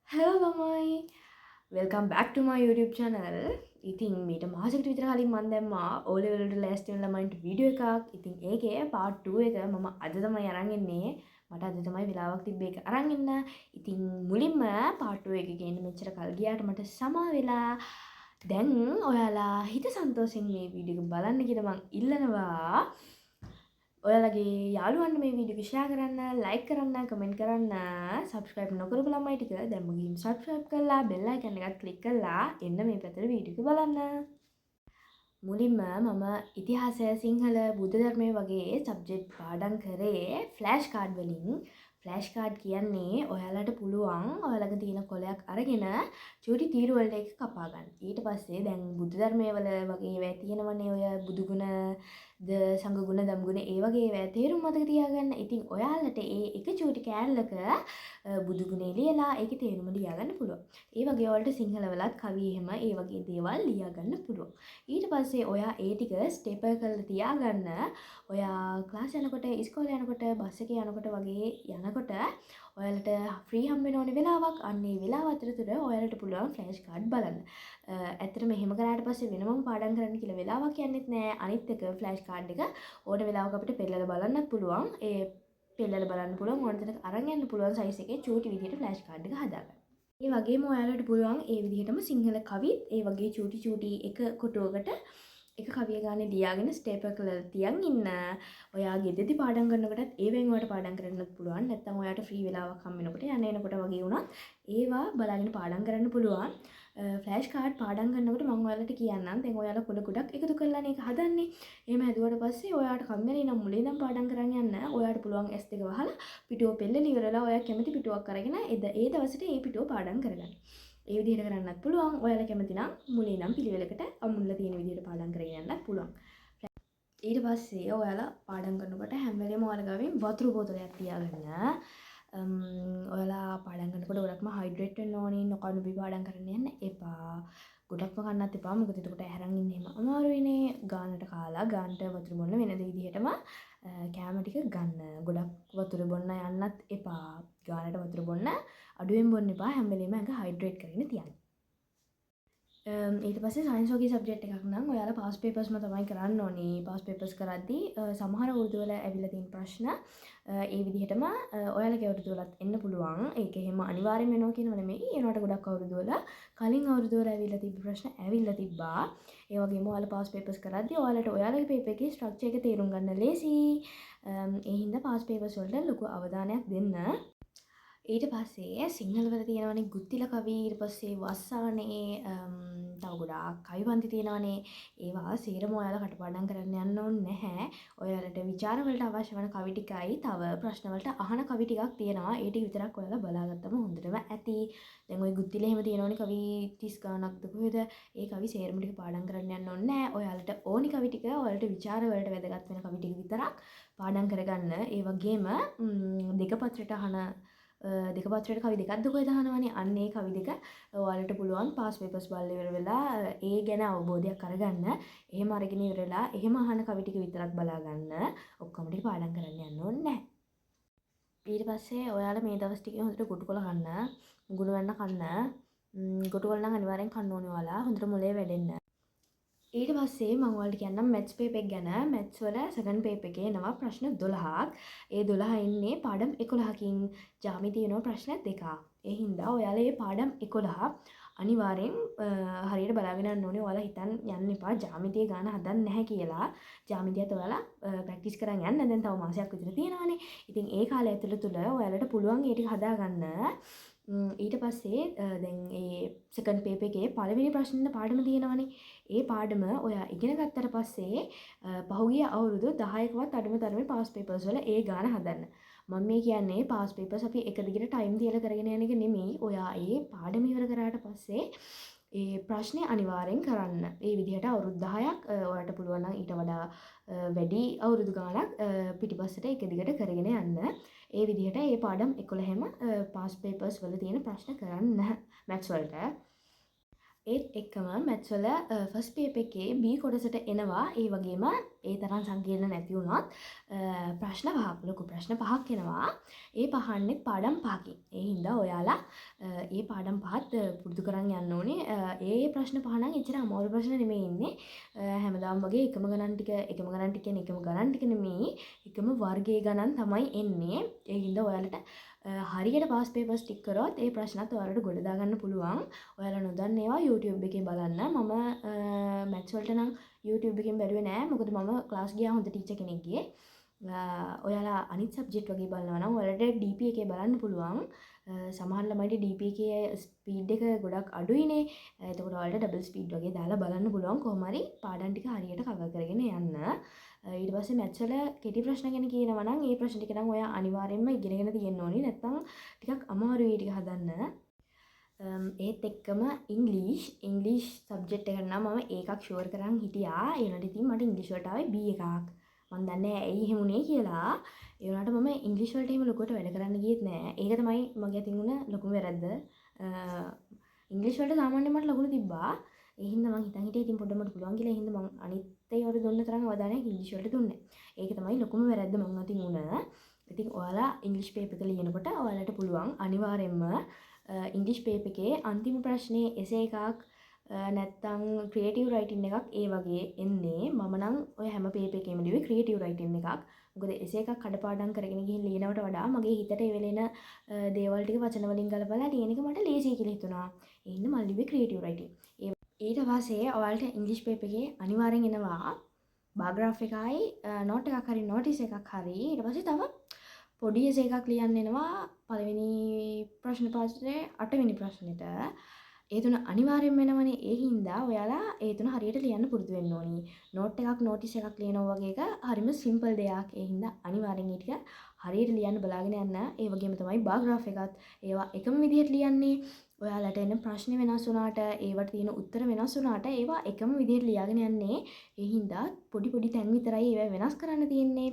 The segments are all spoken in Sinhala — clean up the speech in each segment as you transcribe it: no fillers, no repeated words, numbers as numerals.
Hello ළමයි. Welcome back to my YouTube channel. ඉතින් මීට මාසෙකට විතර කලින් මම දැම්මා O level වලට ලෑස්ති වෙන ළමයින්ට වීඩියෝ එකක්. ඉතින් ඒකේ part 2 එක මම අද තමයි අරන් එන්නේ. මට අද තමයි වෙලාවක් තිබ්බේ ඒක අරන් එන්න. ඉතින් මුලින්ම part 2 එකේ ගේන්න මෙච්චර කල් ගියාට මට සමා වෙලා දැන් ඔයාලා හිත සන්තෝෂෙන් මේ වීඩියෝ එක බලන්න කියලා මම ඉල්ලනවා. ඔයාලගේ යාළුවන්ට මේ වීඩියෝ එක ෂෙයා කරන්න, ලයික් කරන්න, කමෙන්ට් කරන්න, සබ්ස්ක්‍රයිබ් නොකරපු ළමයි ටික දැන්ම ගිහින් සබ්ස්ක්‍රයිබ් කරලා බෙල් අයිකන් එකත් ක්ලික් කරලා එන්න මේ පැත්තට වීඩියෝ එක බලන්න. මුලින්ම මම ඉතිහාසය සිංහල බුද්ධ ධර්මය වගේ සබ්ජෙක්ට් පාඩම් කරේ ෆ්ලෑෂ් කාඩ් වලින්. ෆ්ලෑෂ් කාඩ් කියන්නේ ඔයාලට පුළුවන් ඔයාලගේ තියෙන කොලයක් අරගෙන චූටි තීරු වලට එක කපා ගන්න. ඊට පස්සේ දැන් බුද්ධ ධර්මයේ වල වගේ ඒවා තියෙනවනේ ඔය බුදු ගුණ ද සංඝ ගුණ දම් ගුණ ඒ වගේ ඒවා තේරුම් මතක තියාගන්න. ඉතින් ඔයාලට ඒ එක චූටි කෑල්ලක බුදු ගුණේ ලියලා ඒකේ තේරුම ලියා ගන්න පුළුවන්. ඒ වගේ ඔයාලට සිංහල වලත් කවි එහෙම ඒ වගේ දේවල් ලියා ගන්න පුළුවන්. ඊට පස්සේ ඔයා ඒ ටික ස්ටේපල් කරලා තියාගන්න. ඔයා ක්ලාස් යනකොට ඉස්කෝලේ යනකොට බස් එකේ යනකොට වගේ යනකොට ඔයාලට ෆ්‍රී හම්බෙන ඕනේ වෙලාවක් අන්න ඒ වෙලාව අතරතුර ඔයාලට පුළුවන් ෆ්ලෑෂ් කාඩ් බලන්න. ඇත්තටම එහෙම කරාට පස්සේ වෙනමම පාඩම් කරන්න කියලා වෙලාවක් යන්නෙත් නෑ. අනිත් එක ෆ්ලෑෂ් කාඩ් එක ඕන වෙලාවක අපිට පෙන්නලා බලන්නත් පුළුවන්. ඒ පෙන්නලා බලන්න පුළුවන් ඕන තැනක අරන් යන්න පුළුවන් සයිස් එකේ චූටි විදිහට ෆ්ලෑෂ් කාඩ් එක හදාගන්න. ඒ වගේම ඔයාලට පුළුවන් ඒ විදිහටම සිංහල කවිත් ඒ වගේ චූටි එක කොටුවකට එක කවිය ගානේ ලියාගෙන ස්ටේපල් කරලා තියන් ඉන්න. ඔයා ගෙදරදි පාඩම් කරනකොටත් ඒවෙන් ඔයාලට පාඩම් කරන්නත් පුළුවන්. නැත්නම් ඔයාට ෆ්‍රී වෙලාවක් හම්බ වෙනකොට යන්න එනකොට වගේ වුණත් ඒවා බලාගෙන පාඩම් කරන්න පුළුවන්. ෆ්ලෑෂ් කාඩ් පාඩම් කරනකොට මම ඔයාලට කියන්නම්. දැන් ඔයාලා පොළ ගොඩක් එකතු කරලානේ ඒක හදන්නේ. එහෙම හැදුවට පස්සේ ඔයාට කම්මැලි නම් මුලින් ඉඳන් පාඩම් කරන් යන්න. ඔයාට පුළුවන් S2 වහලා පිටුව පෙළලා ඉවරලා ඔයා කැමති පිටුවක් අරගෙන ඒ දවසට ඒ පිටුව පාඩම් කරගන්න. ඒ විදිහට කරන්නත් පුළුවන්. ඔයාලා කැමති නම් මුලින් ඉඳන් පිළිවෙලකට අමුල්ලා තියෙන විදිහට පාඩම් කරගෙන යන්නත් පුළුවන්. ඊට පස්සේ ඔයාලා පාඩම් කරනකොට හැම වෙලේම ඔයාලා ගාවින් වතුර බෝතලයක් තියාගන්න. ඔයාලා පාඩම් කරනකොට ගොඩක්ම හයිඩ්‍රේට් වෙන්න ඕනේ. නොකඩු බි පාඩම් කරන්න යන්න එපා. ගොඩක්ම කන්නත් එපා. මොකද එතකොට ඇරන් ඉන්න එහෙම අමාරුයිනේ. ගානට කාලා ගානට වතුර බොන්න වෙනද විදිහටම කැම ටික ගන්න. ගොඩක් වතුර බොන්න යන්නත් එපා. ගානට වතුර බොන්න අඩුවෙන් බොන්න එපා. හැම වෙලේම ඇඟ හයිඩ්‍රේට් කරගෙන තියන්න. ඊට පස්සේ සයින්ස් වගේ සබ්ජෙක්ට් එකක් නම් ඔයාලා පාස් පේපර්ස්ම තමයි කරන්න ඕනේ. පාස් පේපර්ස් කරද්දී සමහර වෘත්ති වල ඇවිල්ලා තියෙන ප්‍රශ්න ඒ විදිහටම ඔයාලගේ අවුරුදු වලත් එන්න පුළුවන්. ඒක එහෙම අනිවාර්යෙන් වෙනවා කියනව නෙමෙයි. ඒනකට ගොඩක් අවුරුදු වල කලින් අවුරුදු වල ඇවිල්ලා තිබ්බ ප්‍රශ්න ඇවිල්ලා තිබ්බා. ඒ වගේම ඔයාලා පාස් පේපර්ස් කරද්දී ඔයාලට ඔයාලගේ පේපර් එකේ ස්ට්‍රක්චර් එක තේරුම් ගන්න ලේසි. ඒ හින්දා පාස් පේපර්ස් වලට ලොකු අවධානයක් දෙන්න. ඊට පස්සේ සිංහල වල තියෙනවනේ ගුත්තිල කවි ඊට පස්සේ වස්සානේ තව ගොඩාක් කවිපන්ති තියෙනවනේ ඒවා සේරම ඔයාලා කටපාඩම් කරන්න යන්න ඕනේ නැහැ. ඔයාලට විචාර වලට අවශ්‍ය වෙන කවි ටිකයි තව ප්‍රශ්න වලට අහන කවි ටිකක් තියෙනවා. ඒ ටික විතරක් ඔයාලා බලාගත්තම හොඳටම ඇති. දැන් ওই ගුත්තිල එහෙම තියෙනවනේ කවි 30 ගානක්ද කොහෙද? ඒ කවි සේරම ටික පාඩම් කරන්න යන්න ඕනේ නැහැ. ඔයාලට ඕනි කවි ටික ඔයාලට විචාර වලට වැදගත් වෙන කවි ටික විතරක් පාඩම් කරගන්න. ඒ වගේම දෙක පත්‍රයට අහන දෙක පත්‍රයට කවි දෙකක්ද කොහෙද අහනවනේ අන්න ඒ කවි දෙක ඔයාලට පුළුවන් පාස් පේපර්ස් බලලා ඉවර වෙලා ඒ ගැන අවබෝධයක් අරගන්න. එහෙම අරගෙන ඉවරලා එහෙම අහන කවි ටික විතරක් බලා ගන්න. ඔක්කොම ටික පාඩම් කරන්න යන්න ඕනේ නැහැ. ඊට පස්සේ ඔයාලා මේ දවස් ටිකේ හොඳට ගොටුකොළ කන්න, මුගුරු වෙන්න කන්න. ගොටුකොළ නම් අනිවාර්යෙන් කන්න ඕනේ ඔයාලා. හොඳට මොලේ වැඩෙන්න. ඊට පස්සේ මම ඔයාලට කියන්නම් මැත්ස් පේපර් එක ගැන. මැත්ස් වල සෙකන්ඩ් පේපර් එකේ එනවා ප්‍රශ්න 12ක්. ඒ 12 ඉන්නේ පාඩම් 11කින්. ජ්‍යාමිතිය එනවා ප්‍රශ්න 2ක්. ඒ හින්දා ඔයාලා මේ පාඩම් 11 අනිවාර්යෙන් හරියට බලාගෙන යන්න ඕනේ. ඔයාලා හිතන් යන්න එපා ජ්‍යාමිතිය ගාන හදන්න නැහැ කියලා. ජ්‍යාමිතියත් ඔයාලා ප්‍රැක්ටිස් කරන් යන්න. දැන් තව මාසයක් විතර තියෙනවානේ. ඉතින් ඒ කාලය ඇතුළත තුල ඔයාලට පුළුවන් ඒ ටික හදාගන්න. ඊට පස්සේ දැන් ඒ සෙකන්ඩ් පේපර් එකේ පළවෙනි ප්‍රශ්නෙට පාඩම තියෙනවනේ. ඒ පාඩම ඔයා ඉගෙන ගත්තට පස්සේ පහුගිය අවුරුදු 10කවත් අඩුම තරමේ පාස් පේපර්ස් වල ඒ ගාන හදන්න. මම මේ කියන්නේ පාස් පේපර්ස් අපි එක දිගට ටයිම් තියලා කරගෙන යන එක නෙමෙයි. ඔයා ඒ පාඩම ඉවර කරාට පස්සේ ඒ ප්‍රශ්නේ අනිවාර්යෙන් කරන්න. ඒ විදිහට අවුරුදු 10ක් ඔයාලට පුළුවන් නම් ඊට වඩා වැඩි අවුරුදු ගාණක් පිටිපස්සට එක දිගට කරගෙන යන්න. ඒ විදිහට ඒ පාඩම් 11ම පාස් පේපර්ස් වල තියෙන ප්‍රශ්න කරන්න මැත්ස් වලට. ඒත් එක්කම මැත්ස් වල ෆස්ට් පේපර් එකේ B කොටසට එනවා ඒ වගේම ඒ තරම් සංකීර්ණ නැති වුණත් ප්‍රශ්න පහක් ලොකු ප්‍රශ්න පහක් එනවා. ඒ පහන්නේ පාඩම් පහකින්. ඒ හින්දා ඔයාලා ඒ පාඩම් පහත් පුරුදු කරන් යන්න ඕනේ. ඒ ප්‍රශ්න පහ නම් එච්චර අමාරු ප්‍රශ්න නෙමෙයි ඉන්නේ. හැමදාම වගේ එකම ගණන් ටික කියන්නේ එකම ගණන් ටික නෙමෙයි. එකම වර්ගයේ ගණන් තමයි එන්නේ. ඒ හින්දා ඔයාලට හරියට පාස් පේපර්ස් ටික් කරොත් ඒ ප්‍රශ්නත් ඔයාලට ගොඩ දාගන්න පුළුවන්. ඔයාලා නොදන්න ඒවා YouTube එකේ බලන්න. මම මැත්ස් වලට නම් YouTube එකෙන් බැලුවේ නෑ. මොකද මම ක්ලාස් ගියා හොඳ ටීචර් කෙනෙක්ගේ. ඔයාලා අනිත් සබ්ජෙක්ට් වගේ බලනවා නම් ඔයාලට DP එකේ බලන්න පුළුවන්. සමහර ළමයිට DP එකේ ස්පීඩ් එක ගොඩක් අඩුයිනේ. එතකොට ඔයාලට ඩබල් ස්පීඩ් වගේ දාලා බලන්න පුළුවන්. කොහොම හරි පාඩම් ටික හරියට කවර් කරගෙන යන්න. ඊට පස්සේ මැත්ස් වල කෙටි ප්‍රශ්න ගැන කියනවා නම් ඒ ප්‍රශ්න ටික නම් ඔයා අනිවාර්යයෙන්ම ඉගෙනගෙන තියෙන්න ඕනේ. නැත්නම් ටිකක් අමාරුයි ටික හදන්න. ඒත් එක්කම ඉංග්ලිෂ් සබ්ජෙක්ට් එක නම් මම ඒකක් ෂුවර් කරන් හිටියා. ඒ වුණාට ඉතින් මට ඉංග්ලිෂ් වලට ආවේ B එකක්. මම දන්නේ ඇයි එහෙම උනේ කියලා. ඒ වුණාට මම ඉංග්ලිෂ් වලට එහෙම ලොකුවට වැඩ කරන්න ගියෙත් නෑ. ඒක තමයි මගේ අතින් උන ලොකුම වැරද්ද. ඉංග්ලිෂ් වලට සාමාන්‍යයෙන් මට ලකුණු තිබ්බා. ඒ හින්දා මං හිතන් හිටියේ ඉතින් පොඩ්ඩක් මට පුළුවන් කියලා. ඒ හින්දා මං අනිත් ඒවාට දුන්න තරම් අවධානයක් ඉංග්ලිෂ් වලට දුන්නේ. ඒක තමයි ලොකුම වැරද්ද මං අතින් උන. ඉතින් ඔයාලා ඉංග්ලිෂ් පේපර් එක ලියනකොට ඔයාලට පුළුවන් අනිවාර්යයෙන්ම ඉංග්ලිෂ් පේපර් එකේ අන්තිම ප්‍රශ්නේ එසේ එකක් නැත්තම් ක්‍රියේටිව් රයිටින් එකක් ඒ වගේ එන්නේ. මම නම් ඔය හැම පේපර් එකේම ලියුවේ ක්‍රියේටිව් රයිටින් එකක්. මොකද එසේ එකක් කඩපාඩම් කරගෙන ගිහින් ලියනවට වඩා මගේ හිතට එවෙලෙන දේවල් ටික වචන වලින් ගලපලා ලියන එක මට ලේසියි කියලා හිතුණා. ඒ හින්දා මම ලියුවේ ක්‍රියේටිව් රයිටින්. ඊට පස්සේ ඔයාලට ඉංග්ලිෂ් පේපර් එකේ අනිවාර්යෙන් එනවා බාග්‍රාෆ් එකයි නෝට් එකක් හරි නෝටිස් එකක් හරි. ඊට පස්සේ තව පොඩි එසේ එකක් ලියන්න එනවා පළවෙනි ප්‍රශ්න පත්‍රයේ 8 වෙනි ප්‍රශ්නෙට. ඒ තුන අනිවාර්යෙන්ම වෙනවනේ. ඒ හින්දා ඔයාලා ඒ තුන හරියට ලියන්න පුරුදු වෙන්න ඕනි. නෝට් එකක් නෝටිස් එකක් ලියනවා වගේ එක හරිම සිම්පල් දෙයක්. ඒ හින්දා අනිවාර්යෙන් ඒ ටික හරියට ලියන්න බලාගෙන යන්න. ඒ වගේම තමයි බාග්‍රාෆ් එකත් ඒවා එකම විදිහට ලියන්නේ. ඔයාලට එන ප්‍රශ්න වෙනස් වුණාට ඒවට තියෙන උත්තර වෙනස් වුණාට ඒවා එකම විදිහට ලියාගෙන යන්නේ. ඒ හින්දා පොඩි පොඩි තැන් විතරයි ඒවා වෙනස් කරන්න තියෙන්නේ.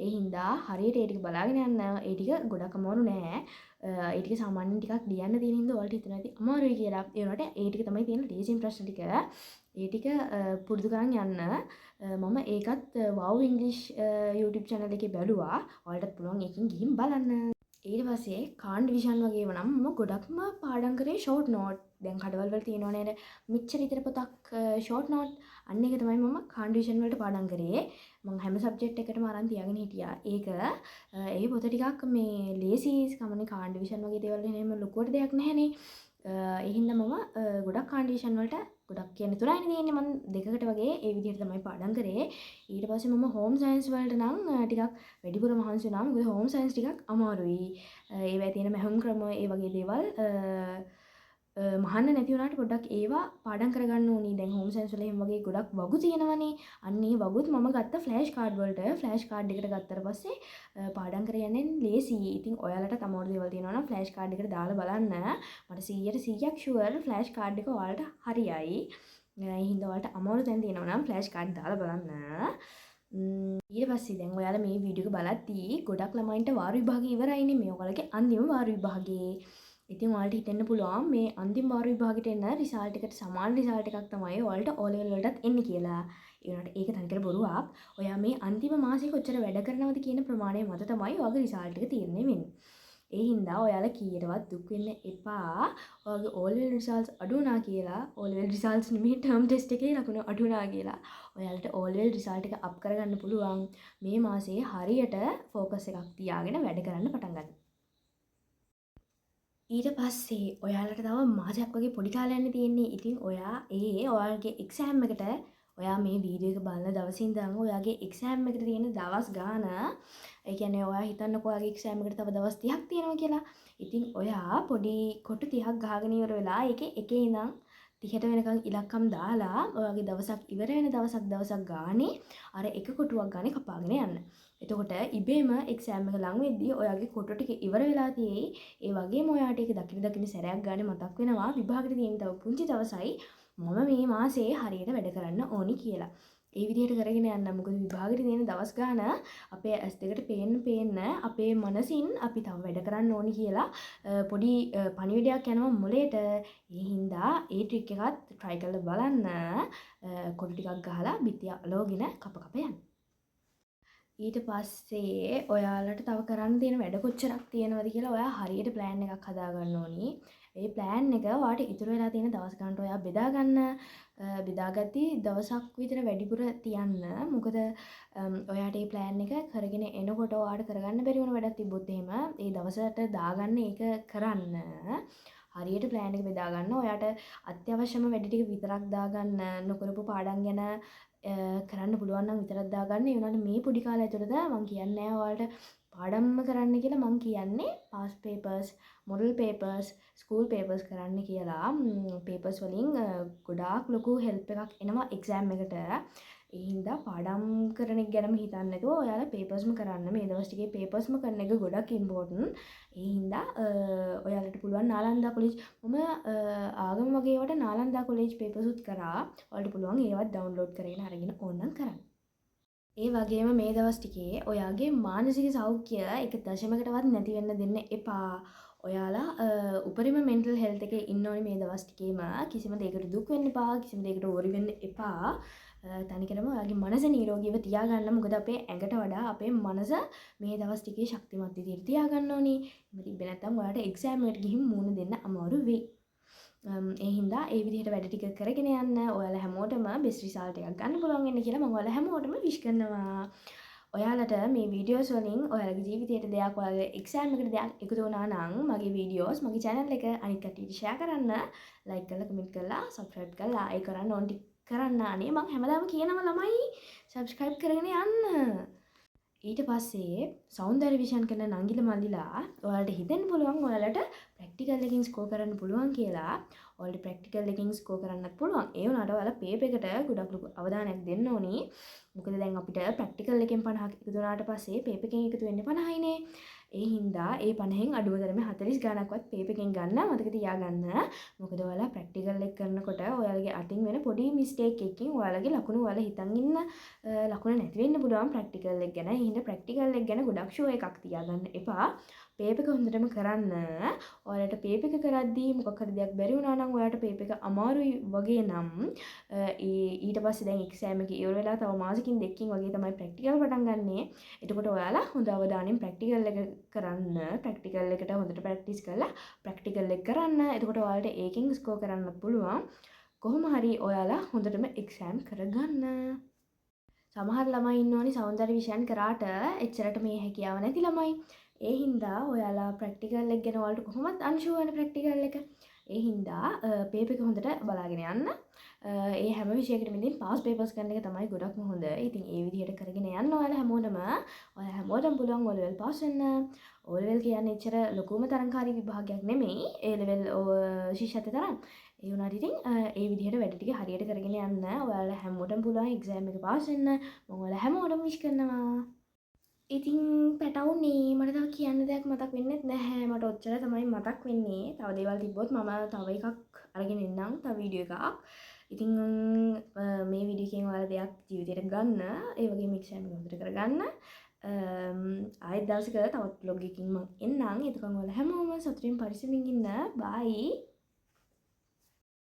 ඒ හින්දා හරියට ඒ ටික බලාගෙන යන්න. ඒ ටික ගොඩක් අමාරු නෑ. ඒ ටික සාමාන්‍යයෙන් ටිකක් ලියන්න තියෙන හින්දා ඔයාලට හිතනවා ඇති අමාරුයි කියලා. ඒ වුණාට ඒ ටික තමයි තියෙන ලේසිම ප්‍රශ්න ටික. ඒ ටික පුරුදු කරන් යන්න. මම ඒකත් wow english YouTube channel එකේ බැලුවා. ඔයාලටත් පුළුවන් එකකින් ගිහින් බලන්න. ඊට පස්සේ කාන් ඩිවිෂන් වගේම නම් මම ගොඩක්ම පාඩම් කරේ ෂෝට් නෝට්. දැන් කඩවල වල තියෙනවා නේද මෙච්චර විතර පොතක් ෂෝට් නෝට්. අන්න ඒක තමයි මම කාන් ඩිවිෂන් වලට පාඩම් කරේ. මම හැම සබ්ජෙක්ට් එකකටම අරන් තියාගෙන හිටියා. ඒක ඒ පොත ටිකක් මේ ලේසි කමනේ කාන් ඩිවිෂන් වගේ දේවල් එහෙම ලොකුවට දෙයක් නැහැනේ. ඒ හින්දා මම ගොඩක් කාන් ඩිවිෂන් වලට ගොඩක් කියන්නේ 3යිනේ තියෙන්නේ. මම දෙකකට වගේ ඒ විදිහට තමයි පාඩම් කරේ. ඊට පස්සේ මම හෝම් සයන්ස් වලට නම් ටිකක් වැඩිපුර මහන්සි වුණා. මොකද හෝම් සයන්ස් ටිකක් අමාරුයි. ඒවැය තියෙන මැහුම් ක්‍රම ඒ වගේ දේවල් මහන්න නැති වුණාට පොඩ්ඩක් ඒවා පාඩම් කරගන්න ඕනි. දැන් හෝම් සයන්ස් වල එහෙම වගේ ගොඩක් වගු තියෙනවනේ. අන්න ඒ වගුත් මම ගත්ත ෆ්ලෑෂ් කාඩ් වලට. ෆ්ලෑෂ් කාඩ් එකට ගත්තට පස්සේ පාඩම් කරගෙන යන්නේ ලේසියි. ඉතින් ඔයාලට අමාරු දේවල් තියෙනවා නම් ෆ්ලෑෂ් කාඩ් එකට දාලා බලන්න. මට 100% ෂුවර් ෆ්ලෑෂ් කාඩ් එක ඔයාලට හරියයි. ඒ හින්දා ඔයාලට අමාරු තැන් තියෙනවා නම් ෆ්ලෑෂ් කාඩ් දාලා බලන්න. ඊට පස්සේ දැන් ඔයාලා මේ වීඩියෝ එක බලද්දී ගොඩක් ළමයින්ට වාරු විභාගය ඉවරයිනේ. මේ ඔයාලගේ අන්තිම වාරු විභාගේ. ඉතින් ඔයාලට හිතෙන්න පුළුවන් මේ අන්තිම වාරු විභාගෙට එන රිසල්ට් එකට සමාන රිසල්ට් එකක් තමයි ඔයාලට O level වලටත් එන්නේ කියලා. ඒ වුණාට ඒක තනිකර බොරුවක්. ඔයා මේ අන්තිම මාසෙ කොච්චර වැඩ කරනවද කියන ප්‍රමාණය මත තමයි ඔයාගේ රිසල්ට් එක තීරණය වෙන්නේ. ඒ හින්දා ඔයාලා කීයටවත් දුක් වෙන්න එපා. ඔයාගේ O level results අඩු වුණා කියලා O level results නෙමෙයි term test එකේ ලකුණු අඩු වුණා කියලා. ඔයාලට O level result එක up කරගන්න පුළුවන්. මේ මාසේ හරියට focus එකක් තියාගෙන වැඩ කරන්න පටන් ගන්න. ඊට පස්සේ ඔයාලට තව මාසයක් වගේ පොඩි කාලයක් තියෙන්නේ. ඉතින් ඔයා ඔයාගේ එක්සෑම් එකට ඔයා මේ වීඩියෝ එක බලන දවසින් ඉඳන් ඔයාගේ එක්සෑම් එකට තියෙන දවස් ගාන, ඒ කියන්නේ ඔයා හිතන්නකෝ ඔයාගේ එක්සෑම් එකට තව දවස් 30ක් තියෙනවා කියලා. ඉතින් ඔයා පොඩි කොටු 30ක් ගහගෙන ඉවර වෙලා එකේ ඉඳන් 30ට වෙනකන් ඉලක්කම් දාලා ඔයාගේ දවසක් ඉවර වෙන දවසක් ගානේ අර එක කොටුවක් ගානේ කපාගෙන යන්න. එතකොට ඉබේම එක්සෑම් එක ලඟ වෙද්දී ඔයාගේ කොටු ටික ඉවර වෙලා තියෙයි. ඒ වගේම ඔයාට ඒක දකින සැරයක් ගානේ මතක් වෙනවා විභාගෙට තියෙන තව පුංචි දවසයි මම මේ මාසේ හරියට වැඩ කරන්න ඕනි කියලා. ඒ විදිහට කරගෙන යන්න. මොකද විභාගෙට තියෙන දවස් ගාන අපේ ඇස් දෙකට පේන්න අපේ මනසින් අපි තව වැඩ කරන්න ඕනි කියලා පොඩි පණිවිඩයක් යනවා මොලේට. ඒ හින්දා ඒ ට්‍රික් එකත් try කරලා බලන්න. කොටු ටිකක් ගහලා බිත්තිය අලෝගෙන කප යන්න. ඊට පස්සේ ඔයාලට තව කරන්න තියෙන වැඩ කොච්චරක් තියෙනවද කියලා ඔයා හරියට ප්ලෑන් එකක් හදාගන්න ඕනි. ඒ ප්ලෑන් එක ඔයාට ඉතුරු වෙලා තියෙන දවස් ගන්නට ඔයා බෙදා ගන්න. බෙදාගatti දවසක් විතර වැඩිපුර තියන්න. මොකද ඔයාට මේ ප්ලෑන් එක කරගෙන එනකොට ඔයාට කරගන්න බැරි වුණ වැඩක් තිබ්බොත් එහෙම ඒ දවසට දාගන්න ඒක කරන්න. හරියට ප්ලෑන් එක බෙදා ගන්න. ඔයාට අත්‍යවශ්‍යම වැඩ ටික විතරක් දාගන්න. නොකරපු පාඩම් ගැන කරන්න පුළුවන් නම් විතරක් දාගන්න. ඒ වුණාට මේ පොඩි කාලය ඇතුළත මම කියන්නේ නැහැ ඔයාලට පාඩම්ම කරන්න කියලා. මම කියන්නේ past papers, model papers, school papers කරන්න කියලා. papers වලින් ගොඩාක් ලොකු help එකක් එනවා exam එකට. ඒ හින්දා පාඩම් කරන එක ගැනම හිතන්නේ නැතුව ඔයාලා papers ම කරන්න. මේ දවස් ටිකේ papers ම කරන එක ගොඩක් important. ඒ හින්දා ඔයාලට පුළුවන් නාලන්දා කොලෙජ් මම ආගම වගේ ඒවට නාලන්දා කොලෙජ් papers උත් කරා. ඔයාලට පුළුවන් ඒවත් download කරගෙන අරගෙන ඕනනම් කරන්න. ඒ වගේම මේ දවස් ටිකේ ඔයාගේ මානසික සෞඛ්‍ය එක දශමකටවත් නැති වෙන්න දෙන්න එපා. ඔයාලා උපරිම mental health එකේ ඉන්න ඕනේ මේ දවස් ටිකේම. කිසිම දෙයකට දුක් වෙන්න එපා, කිසිම දෙයකට worry වෙන්න එපා. තනිකරම ඔයාගේ මනස නිරෝගීව තියාගන්න. මොකද අපේ ඇඟට වඩා අපේ මනස මේ දවස් ටිකේ ශක්තිමත් විදිහට තියාගන්න ඕනේ. එහෙම තිබ්බේ නැත්නම් ඔයාලට එක්සෑම් එකට ගිහින් මූණ දෙන්න අමාරු වෙයි. ඒ හින්දා ඒ විදිහට වැඩ ටික කරගෙන යන්න. ඔයාලා හැමෝටම best result එකක් ගන්න පුළුවන් වෙන්න කියලා මම ඔයාලා හැමෝටම wish කරනවා. ඔයාලට මේ වීඩියෝස් වලින් ඔයාලගේ ජීවිතයට දෙයක්, ඔයාලගේ එක්සෑම් එකට දෙයක් එකතු වුණා නම් මගේ වීඩියෝස් මගේ channel එක අනිත් කට්ටියට share කරන්න, like කරලා comment කරලා subscribe කරලා ඒ කරන්න ඕන ටික කරන්න. අනේ මම හැමදාම කියනවා ළමයි subscribe කරගෙන යන්න. ඊට පස්සේ සෞන්දර්ය විෂන් කරන නංගිල මල්ලිලා ඔයාලට හිතෙන්න පුළුවන් ඔයාලට ප්‍රැක්ටිකල් එකකින් ස්කෝර් කරන්න පුළුවන් කියලා. ඔයාලට ප්‍රැක්ටිකල් එකකින් ස්කෝර් කරන්නත් පුළුවන්. ඒ වුණාට ඔයාලා පේපර් එකට ගොඩක් ලොකු අවධානයක් දෙන්න ඕනි. මොකද දැන් අපිට ප්‍රැක්ටිකල් එකෙන් 50ක් එකතු වුණාට පස්සේ පේපර් එකෙන් එකතු වෙන්නේ 50යිනේ. ඒ හින්දා ඒ 50න් අඩුම තරමේ 40 ගණන්ක්වත් පේපර් එකෙන් ගන්න මතක තියාගන්න. මොකද ඔයාලා ප්‍රැක්ටිකල් එක කරනකොට ඔයාලගේ අතින් වෙන පොඩි මිස්ටේක් එකකින් ඔයාලගේ ලකුණු ඔයාලා හිතන් ඉන්න ලකුණ නැති වෙන්න පුළුවන් ප්‍රැක්ටිකල් එක ගැන. ඒ හින්දා ප්‍රැක්ටිකල් එක ගැන ගොඩක් ෂෝ එකක් තියාගන්න එපා. පේපර් එක හොඳටම කරන්න. ඔයාලට පේපර් එක කරද්දී මොකක් හරි දෙයක් බැරි වුණා නම් ඔයාලට පේපර් එක අමාරුයි වගේ නම් ඊට පස්සේ දැන් එක්සෑම් එක ඉවර වෙලා තව මාසෙකින් දෙකකින් වගේ තමයි ප්‍රැක්ටිකල් පටන් ගන්නෙ. එතකොට ඔයාලා හොඳ අවධානයෙන් ප්‍රැක්ටිකල් එක කරන්න. ප්‍රැක්ටිකල් එකට හොඳට ප්‍රැක්ටිස් කරලා ප්‍රැක්ටිකල් එක කරන්න. එතකොට ඔයාලට ඒකෙන් ස්කෝර් කරන්න පුළුවන්. කොහොම හරි ඔයාලා හොඳටම එක්සෑම් කරගන්න. සමහර ළමයි ඉන්නෝනේ සෞන්දර්ය විෂයන් කරාට එච්චරට මේ හැකියාව නැති ළමයි. ඒ හින්දා ඔයාලා ප්‍රැක්ටිකල් එක ගැන ඔයාලට කොහොමත් අන්ෂුවර් වෙන ප්‍රැක්ටිකල් එක. ඒ හින්දා පේපර් එක හොඳට බලාගෙන යන්න. ඒ හැම විෂයකටම ඉතින් පාස් පේපර්ස් කරන එක තමයි ගොඩක්ම හොඳ. ඉතින් ඒ විදිහට කරගෙන යන්න ඔයාලා හැමෝටම පුළුවන් O level පාස් වෙන්න. O level කියන්නේ එච්චර ලොකුම තරංකාරී විභාගයක් නෙමෙයි. A level ශිෂ්‍යත්ව තරම්. ඒ වුණාට ඉතින් ඒ විදිහට වැඩ ටික හරියට කරගෙන යන්න. ඔයාලා හැමෝටම පුළුවන් එක්සෑම් එක පාස් වෙන්න. මම ඔයාලා හැමෝටම විශ් කරනවා. ඉතින් පැටවුනේ මට තව කියන්න දෙයක් මතක් වෙන්නේ නැහැ. මට ඔච්චර තමයි මතක් වෙන්නේ. තව දේවල් තිබ්බොත් මම තව එකක් අරගෙන එන්නම්. තව වීඩියෝ එකක්. ඉතින් මේ වීඩියෝ එකෙන් ඔයාලා දෙයක් ජීවිතේට ගන්න. ඒ වගේම එක්සෑම් එක හොඳට කරගන්න. ආයෙත් දවසක තවත් vlog එකකින් මම එන්නම්. එතකන් ඔයාලා හැමෝම සතුටින් පරිස්සමින් ඉන්න. බයි.